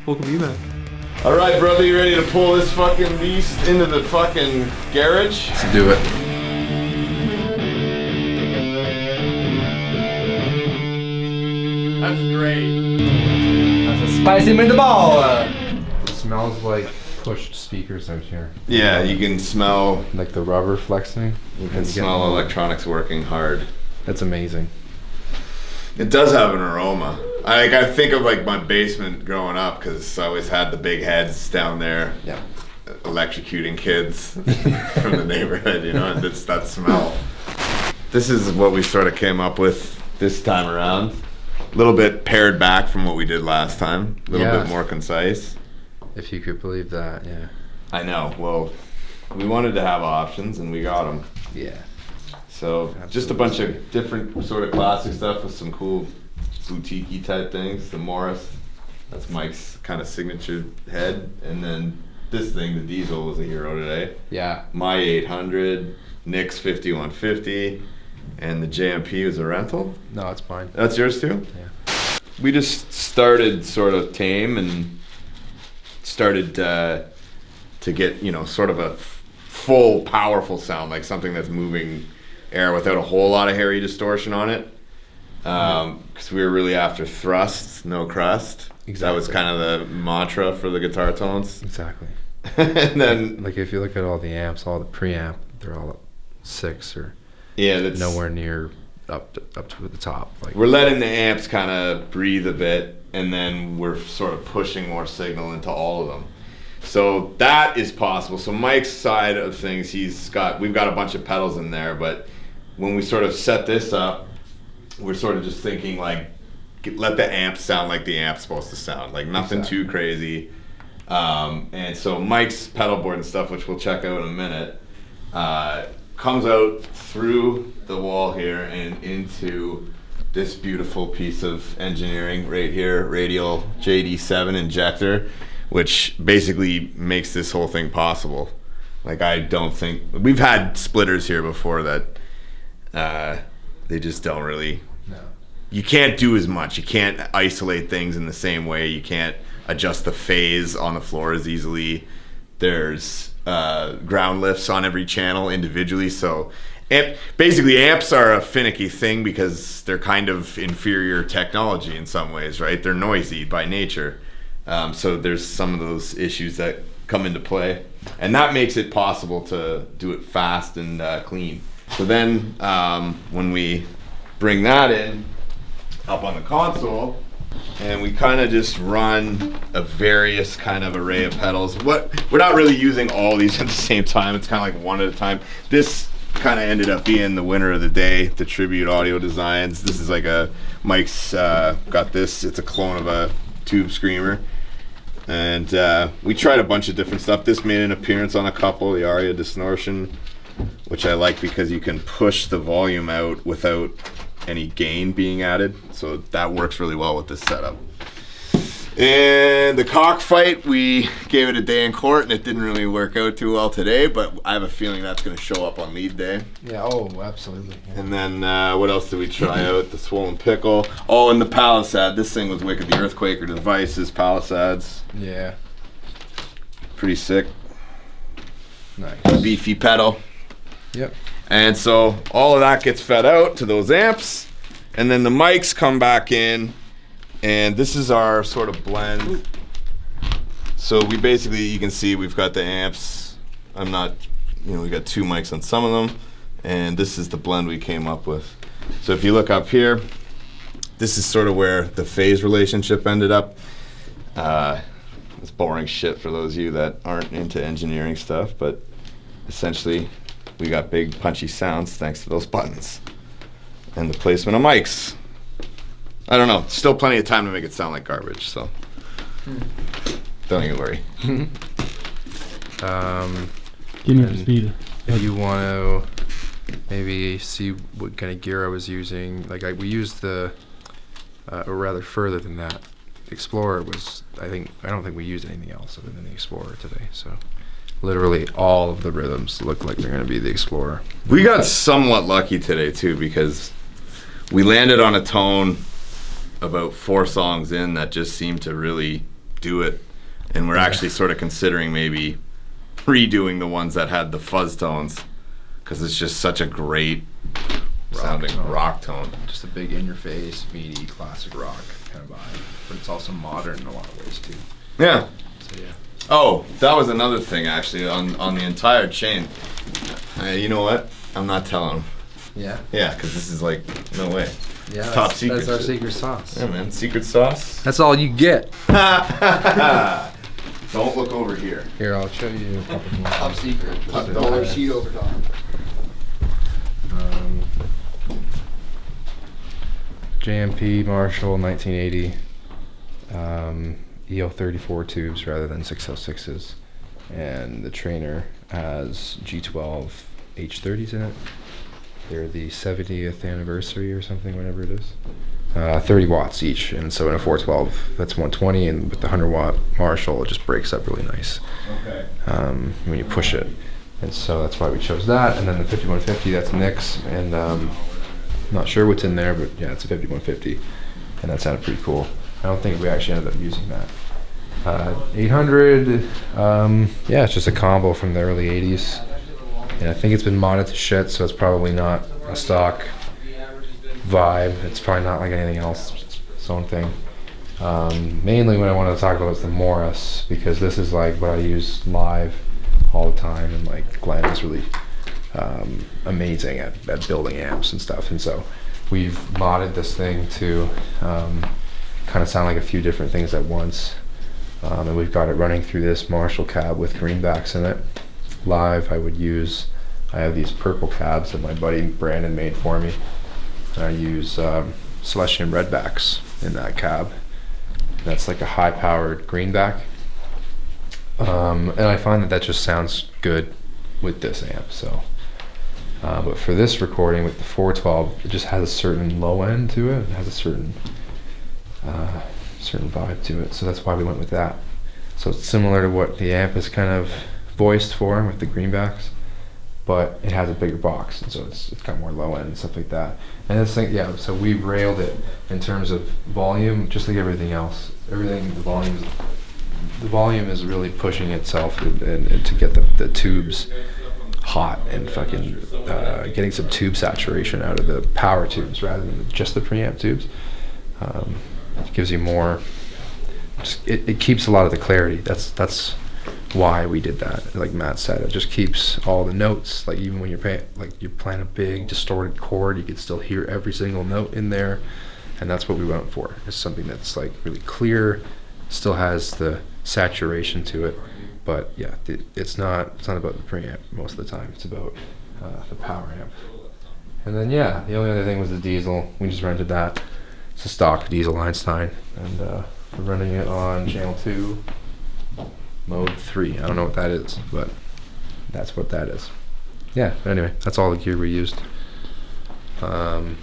Welcome to Emac. All right, brother, you ready to pull this fucking beast into the fucking garage? Let's do it. That's great. That's a spicy meatball. It smells like pushed speakers out here. Yeah, you can smell. Like the rubber flexing. You can smell electronics working hard. That's amazing. It does have an aroma. I think of like my basement growing up because I always had the big heads down there. Yeah. Electrocuting kids from the neighborhood, you know, and it's that smell. This is what we sort of came up with this time around. A little bit pared back from what we did last time. A little bit more concise. If you could believe that, yeah. I know. Well, we wanted to have options and we got them. Yeah. So absolutely. Just a bunch of different sort of classic stuff with some cool boutique-y type things. The Morris, that's Mike's kind of signature head. And then this thing, the Diesel, was a hero today. Yeah. My 800, Nick's 5150, and the JMP was a rental. No, it's mine. That's yours too? Yeah. We just started sort of tame and started to get, you know, sort of a full, powerful sound, like something that's moving air without a whole lot of hairy distortion on it. Because we were really after thrust, no crust. Exactly. That was kind of the mantra for the guitar tones. Exactly. And then, like if you look at all the amps, all the preamp, they're all 6 or that's nowhere near up to the top. Like we're letting the amps kind of breathe a bit, and then we're sort of pushing more signal into all of them. So that is possible. So Mike's side of things, we've got a bunch of pedals in there, but when we sort of set this up, we're sort of just thinking like, let the amp sound like the amp's supposed to sound, like nothing too crazy. And so Mike's pedal board and stuff, which we'll check out in a minute, comes out through the wall here and into this beautiful piece of engineering right here, radial JD7 injector, which basically makes this whole thing possible. Like I don't think, we've had splitters here before that they just don't really, you can't do as much. You can't isolate things in the same way. You can't adjust the phase on the floor as easily. There's ground lifts on every channel individually. So basically amps are a finicky thing because they're kind of inferior technology in some ways, right? They're noisy by nature. So there's some of those issues that come into play. And that makes it possible to do it fast and clean. So then when we bring that in up on the console, and we kind of just run a various kind of array of pedals. We're not really using all these at the same time. It's kind of like one at a time. This kind of ended up being the winner of the day, the Tribute Audio Designs. This is like Mike's got this. It's a clone of a Tube Screamer. And we tried a bunch of different stuff. This made an appearance on a couple, the Aria Distortion, which I like because you can push the volume out without any gain being added, so that works really well with this setup. And the cockfight, we gave it a day in court and it didn't really work out too well today, but I have a feeling that's going to show up on lead day. Yeah, oh, absolutely. Yeah. And then what else did we try out? The Swollen Pickle. Oh, and the Palisade. This thing was wicked. The Earthquaker Devices Palisades. Yeah. Pretty sick. Nice. Beefy pedal. Yep. And so all of that gets fed out to those amps, and then the mics come back in, and this is our sort of blend. So we basically, you can see we've got the amps. We got 2 mics on some of them, and this is the blend we came up with. So if you look up here, this is sort of where the phase relationship ended up. It's boring shit for those of you that aren't into engineering stuff, but essentially, we got big punchy sounds thanks to those buttons and the placement of mics. I don't know, still plenty of time to make it sound like garbage, so don't even worry. Give me up to speed. If you want to maybe see what kind of gear I was using, like we used or rather further than that, Explorer was, I don't think we used anything else other than the Explorer today, so. Literally all of the rhythms look like they're going to be the Explorer. We got somewhat lucky today too because we landed on a tone about 4 songs in that just seemed to really do it. And we're actually sort of considering maybe redoing the ones that had the fuzz tones, because it's just such a great sounding rock tone. Just a big in-your-face, meaty, classic rock kind of vibe. But it's also modern in a lot of ways too. Yeah. So yeah. Oh, that was another thing actually on the entire chain. You know what? I'm not telling them. Yeah. Yeah, because this is like, no way. Yeah. Top secret. That's our shit. secret sauce. Yeah, man. Secret sauce. That's all you get. Don't look over here. Here, I'll show you a couple more. Top secret. Top Dollar secret. sheet over top. JMP Marshall 1980 EO34 tubes rather than 606s, and the trainer has G12 H30s in it. They're the 70th anniversary or something, whatever it is. 30 watts each, and so in a 412 that's 120, and with the 100 watt Marshall it just breaks up really nice when you push it, and so that's why we chose that. And then the 5150, that's Nick's, and not sure what's in there, but yeah, it's a 5150, and that sounded pretty cool. I don't think we actually ended up using that. 800, yeah, it's just a combo from the early 80s, and I think it's been modded to shit, so it's probably not a stock vibe. It's probably not like anything else. It's its own thing. Mainly what I wanted to talk about is the Morris, because this is like what I use live all the time, and like Glenn is really amazing at building amps and stuff, and so we've modded this thing to kind of sound like a few different things at once, and we've got it running through this Marshall cab with greenbacks in it. Live I have these purple cabs that my buddy Brandon made for me, and I use Celestian redbacks in that cab. That's like a high powered greenback, and I find that just sounds good with this amp. So but for this recording with the 412, it just has a certain low end to it. It has a certain vibe to it, so that's why we went with that. So it's similar to what the amp is kind of voiced for with the greenbacks, but it has a bigger box, and so it's got more low end and stuff like that. And this thing, yeah, so we've railed it in terms of volume, just like everything else. The volume is really pushing itself and to get the tubes hot and fucking getting some tube saturation out of the power tubes rather than just the preamp tubes. It gives you more. It keeps a lot of the clarity. That's why we did that. Like Matt said, it just keeps all the notes. Like even when you're playing a big distorted chord, you can still hear every single note in there, and that's what we went for. It's something that's like really clear, still has the saturation to it, but yeah, it's not about the preamp most of the time. It's about the power amp. And then yeah, the only other thing was the diesel. We just rented that. It's a stock diesel Einstein, and we're running it on channel 2. Mode 3. I don't know what that is, but that's what that is. Yeah, but anyway, that's all the gear we used. Yeah.